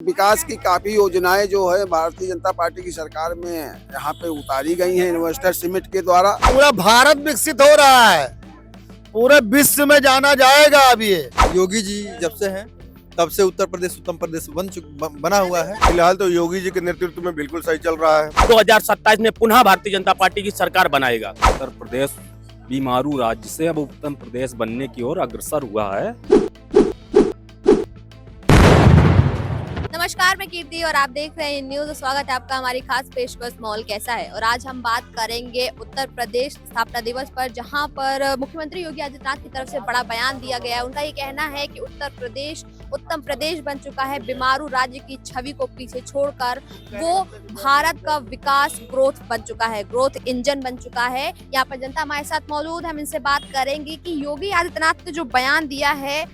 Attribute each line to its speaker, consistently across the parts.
Speaker 1: विकास की काफी योजनाएं जो है भारतीय जनता पार्टी की सरकार में यहाँ पे उतारी गई हैं इन्वेस्टर समिट के द्वारा।
Speaker 2: पूरा भारत विकसित हो रहा है, पूरे विश्व में जाना जाएगा। अब ये
Speaker 3: योगी जी जब से हैं तब से उत्तर प्रदेश उत्तम प्रदेश बना हुआ है।
Speaker 4: फिलहाल तो योगी जी के नेतृत्व में बिल्कुल सही चल रहा है।
Speaker 5: 2027 में पुनः भारतीय जनता पार्टी की सरकार बनाएगा। उत्तर प्रदेश बीमारू राज्य से अब उत्तर प्रदेश बनने की ओर अग्रसर हुआ है।
Speaker 6: नमस्कार, मैं कीर्ति और आप देख रहे हैं न्यूज। स्वागत है आपका हमारी खास पेशकश मॉल कैसा है। और आज हम बात करेंगे उत्तर प्रदेश स्थापना दिवस पर, जहां पर मुख्यमंत्री योगी आदित्यनाथ की तरफ से बड़ा बयान दिया गया है। उनका ये कहना है कि उत्तर प्रदेश उत्तम प्रदेश बन चुका है। बीमारू राज्य की छवि को पीछे छोड़कर वो भारत का विकास ग्रोथ बन चुका है, ग्रोथ इंजन बन चुका है। यहाँ पर जनता हमारे साथ मौजूद, हम इनसे बात करेंगे कि योगी आदित्यनाथ ने जो बयान दिया है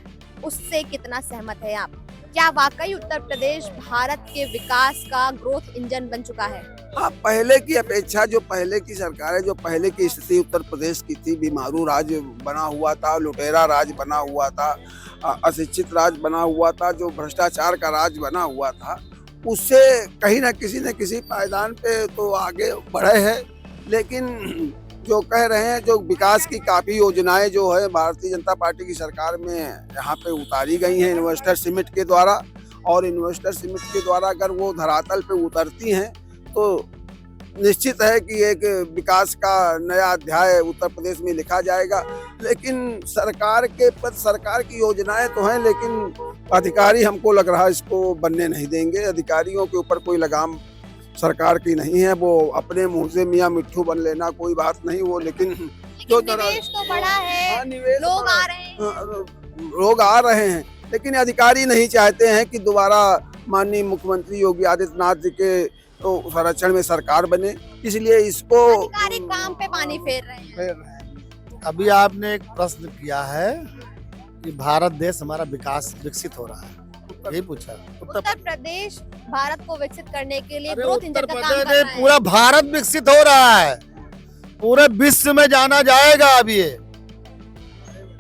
Speaker 6: उससे कितना सहमत है आप। क्या वाकई उत्तर प्रदेश भारत के विकास का ग्रोथ इंजन बन चुका है?
Speaker 1: हाँ, पहले की अपेक्षा जो पहले की सरकार है, जो पहले की स्थिति उत्तर प्रदेश की थी, बीमारू राज्य बना हुआ था, लुटेरा राज बना हुआ था, अशिक्षित राज बना हुआ था, जो भ्रष्टाचार का राज बना हुआ था, उससे कहीं न किसी पायदान पे तो आगे बढ़े हैं। लेकिन जो कह रहे हैं, जो विकास की काफी योजनाएं जो है भारतीय जनता पार्टी की सरकार में यहाँ पे उतारी गई हैं इन्वेस्टर समिट के द्वारा। और इन्वेस्टर समिट के द्वारा अगर वो धरातल पे उतरती हैं तो निश्चित है कि एक विकास का नया अध्याय उत्तर प्रदेश में लिखा जाएगा। लेकिन सरकार की योजनाएं तो हैं, लेकिन अधिकारी हमको लग रहा है इसको बनने नहीं देंगे। अधिकारियों के ऊपर कोई लगाम सरकार की नहीं है। वो अपने मुंह से मियां मिट्ठू बन लेना कोई बात नहीं वो, लेकिन जो
Speaker 6: निवेश तो बड़ा है,
Speaker 1: लोग आ रहे हैं, लेकिन अधिकारी नहीं चाहते हैं कि दोबारा माननीय मुख्यमंत्री योगी आदित्यनाथ जी के तो संरक्षण में सरकार बने, इसलिए इसको
Speaker 6: अधिकारी काम पे पानी फेर रहे हैं।
Speaker 2: अभी आपने एक प्रश्न किया है कि भारत देश हमारा विकसित हो रहा है, यही पूछा।
Speaker 6: उत्तर प्रदेश भारत को विकसित करने के लिए ग्रोथ इंजन का काम कर रहा है।
Speaker 2: पूरा भारत विकसित हो रहा है, पूरे विश्व में जाना जाएगा। अब ये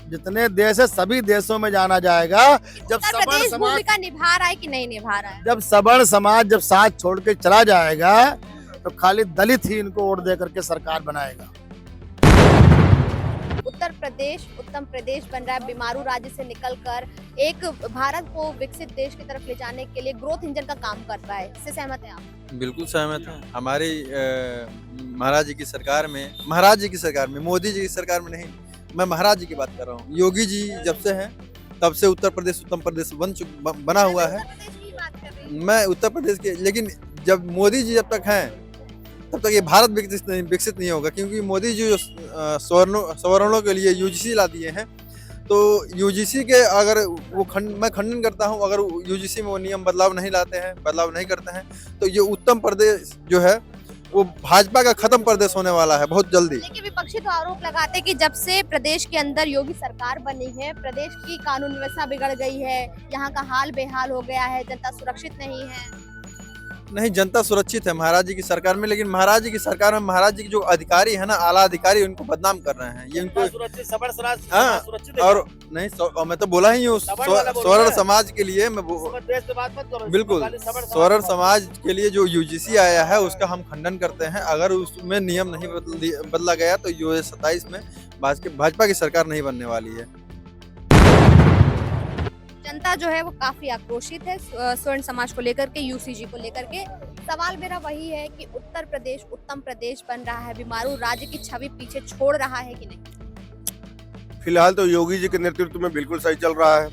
Speaker 2: जितने देश है सभी देशों में जाना जाएगा। जब
Speaker 6: प्रदेश भूमिका निभा रहा है कि नहीं निभा रहा है?
Speaker 2: जब सवर्ण समाज जब साथ छोड़ के चला जाएगा तो खाली दलित ही इनको वोट दे करके सरकार बनाएगा।
Speaker 6: उत्तर प्रदेश उत्तम प्रदेश बन रहा है। बीमारू राज्य से निकलकर एक भारत को विकसित देश की तरफ ले जाने के लिए ग्रोथ इंजन का काम कर रहा है। इससे सहमत हैं आप?
Speaker 3: बिल्कुल सहमत हैं। हमारी महाराज जी की सरकार में मोदी जी की सरकार में नहीं, मैं महाराज जी की बात कर रहा हूँ। योगी जी जब से हैं तब से उत्तर प्रदेश उत्तम प्रदेश बना हुआ है। मैं उत्तर प्रदेश के, लेकिन जब मोदी जी जब तक हैं तब तक ये भारत विकसित नहीं होगा, क्योंकि मोदी जी जो सवर्णों के लिए यूजीसी ला दिए हैं, तो यूजीसी के अगर वो मैं खंडन करता हूँ, अगर यूजीसी में वो नियम बदलाव नहीं करते हैं तो ये उत्तम प्रदेश जो है वो भाजपा का खत्म प्रदेश होने वाला है बहुत जल्दी।
Speaker 6: लेकिन विपक्षी तो आरोप लगाते कि जब से प्रदेश के अंदर योगी सरकार बनी है, प्रदेश की कानून व्यवस्था बिगड़ गई है, यहाँ का हाल बेहाल हो गया है, जनता सुरक्षित नहीं है।
Speaker 3: नहीं, जनता सुरक्षित है महाराज जी की सरकार में, लेकिन महाराज जी की सरकार में महाराज जी के जो अधिकारी है ना, आला अधिकारी, उनको बदनाम कर रहे हैं। ये उनको और नहीं, और मैं तो बोला ही हूँ स्वर्ण समाज के लिए, मैं बिल्कुल स्वर्ण समाज के लिए जो यूजीसी आया है उसका हम खंडन करते हैं। अगर उसमें नियम नहीं बदला गया तो 2027 में भाजपा की सरकार नहीं बनने वाली है।
Speaker 6: जनता जो है वो काफी आक्रोशित है स्वर्ण समाज को लेकर के, यूसीजी को लेकर के। सवाल मेरा वही है कि उत्तर प्रदेश उत्तम प्रदेश बन रहा है, बीमारू राज्य की छवि पीछे छोड़ रहा है कि नहीं?
Speaker 4: फिलहाल तो योगी जी के नेतृत्व में बिल्कुल सही चल रहा है।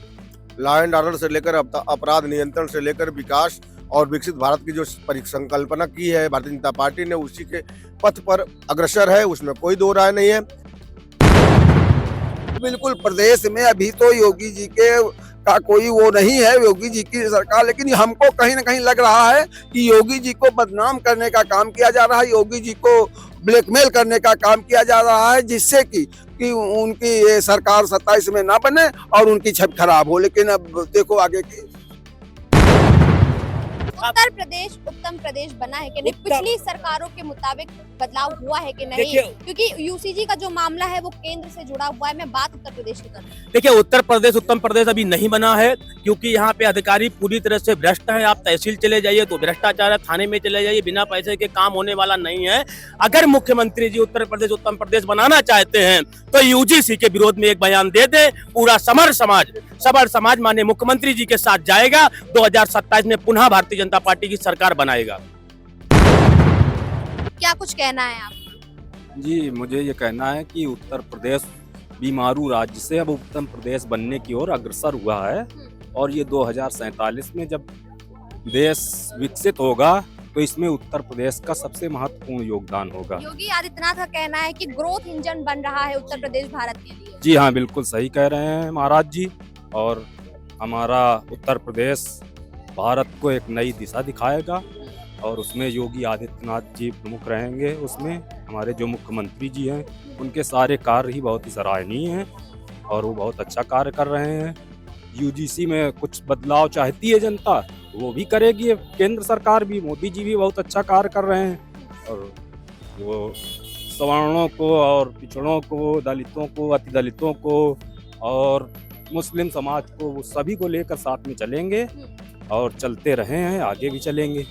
Speaker 4: लॉ एंड ऑर्डर से लेकर अपराध नियंत्रण से लेकर विकास और विकसित भारत की जो परिकल्पना की है भारतीय जनता पार्टी ने, उसी के पथ पर अग्रसर है, उसमें कोई दो राय नहीं है।
Speaker 1: बिल्कुल प्रदेश में अभी तो योगी जी का कोई वो नहीं है, योगी जी की सरकार। लेकिन हमको कहीं ना कहीं लग रहा है कि योगी जी को बदनाम करने का काम किया जा रहा है, योगी जी को ब्लैकमेल करने का काम किया जा रहा है, जिससे कि उनकी ये सरकार 27 में ना बने और उनकी छवि खराब हो। लेकिन अब देखो आगे की।
Speaker 6: उत्तर प्रदेश उत्तम प्रदेश बना है कि नहीं? पिछली सरकारों के मुताबिक बदलाव हुआ है कि नहीं? क्योंकि यूसीजी का जो मामला है वो केंद्र से जुड़ा हुआ है। मैं बात उत्तर प्रदेश की कर रही हूँ।
Speaker 5: देखिए, उत्तर प्रदेश उत्तम प्रदेश अभी नहीं बना है, क्योंकि यहाँ पे अधिकारी पूरी तरह से भ्रष्ट है। आप तहसील चले जाइए तो भ्रष्टाचार है, थाने में चले जाइए, बिना पैसे के काम होने वाला नहीं है। अगर मुख्यमंत्री जी उत्तर प्रदेश उत्तम प्रदेश बनाना चाहते हैं तो यूजीसी के विरोध में एक बयान दे दे। पूरा समर समाज माननीय मुख्यमंत्री जी के साथ जाएगा। 2027 में पुनः भारतीय जनता पार्टी की सरकार बनाएगा।
Speaker 6: क्या कुछ कहना है आप?
Speaker 5: जी, मुझे ये कहना है कि उत्तर प्रदेश बीमारू राज्य से अब उत्तम प्रदेश बनने की ओर अग्रसर हुआ है, और ये 2047 में जब देश विकसित होगा तो इसमें उत्तर प्रदेश का सबसे महत्वपूर्ण योगदान होगा।
Speaker 6: योगी आदित्यनाथ का कहना है कि ग्रोथ इंजन बन रहा है उत्तर प्रदेश भारत के लिए।
Speaker 5: जी हाँ, बिल्कुल सही कह रहे हैं महाराज जी। और हमारा उत्तर प्रदेश भारत को एक नई दिशा दिखाएगा, और उसमें योगी आदित्यनाथ जी प्रमुख रहेंगे। उसमें हमारे जो मुख्यमंत्री जी हैं उनके सारे कार्य ही बहुत ही सराहनीय हैं, और वो बहुत अच्छा कार्य कर रहे हैं। यूजीसी में कुछ बदलाव चाहती है जनता, वो भी करेगी। केंद्र सरकार भी, मोदी जी भी बहुत अच्छा कार्य कर रहे हैं, और वो सवर्णों को और पिछड़ों को, दलितों को, अतिदलितों को और मुस्लिम समाज को, वो सभी को लेकर साथ में चलेंगे, और चलते रहे हैं, आगे भी चलेंगे।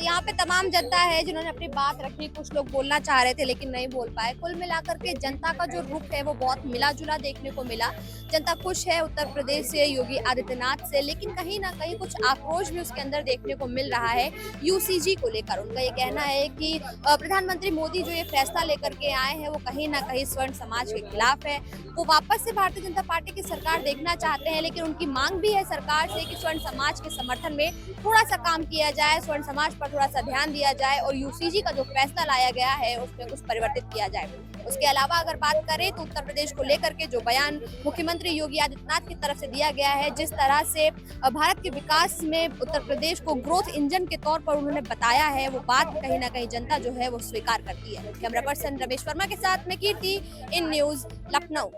Speaker 6: यहाँ पे तमाम जनता है जिन्होंने अपनी बात रखी। कुछ लोग बोलना चाह रहे थे लेकिन नहीं बोल पाए। कुल मिलाकर के जनता का जो रुख है वो बहुत मिला जुला देखने को मिला। जनता खुश है उत्तर प्रदेश से, योगी आदित्यनाथ से, लेकिन कहीं ना कहीं कुछ आक्रोश भी उसके अंदर देखने को मिल रहा है यूसीजी को लेकर। उनका ये कहना है कि प्रधानमंत्री मोदी जो ये फैसला लेकर के आए हैं वो कहीं ना कहीं स्वर्ण समाज के खिलाफ है। वो वापस से भारतीय जनता पार्टी की सरकार देखना चाहते हैं, लेकिन उनकी मांग भी है सरकार से कि स्वर्ण समाज के समर्थन में थोड़ा सा काम किया जाए, स्वर्ण समाज पर थोड़ा सा ध्यान दिया जाए, और यूसीजी का जो फैसला लाया गया है उसमें कुछ परिवर्तित किया जाए। उसके अलावा अगर बात करें तो उत्तर प्रदेश को लेकर के जो बयान मुख्यमंत्री योगी आदित्यनाथ की तरफ से दिया गया है, जिस तरह से भारत के विकास में उत्तर प्रदेश को ग्रोथ इंजन के तौर पर उन्होंने बताया है, वो बात कहीं ना कहीं जनता जो है वो स्वीकार करती है। कैमरा पर्सन रमेश वर्मा के साथ में कीर्ति, इन न्यूज, लखनऊ।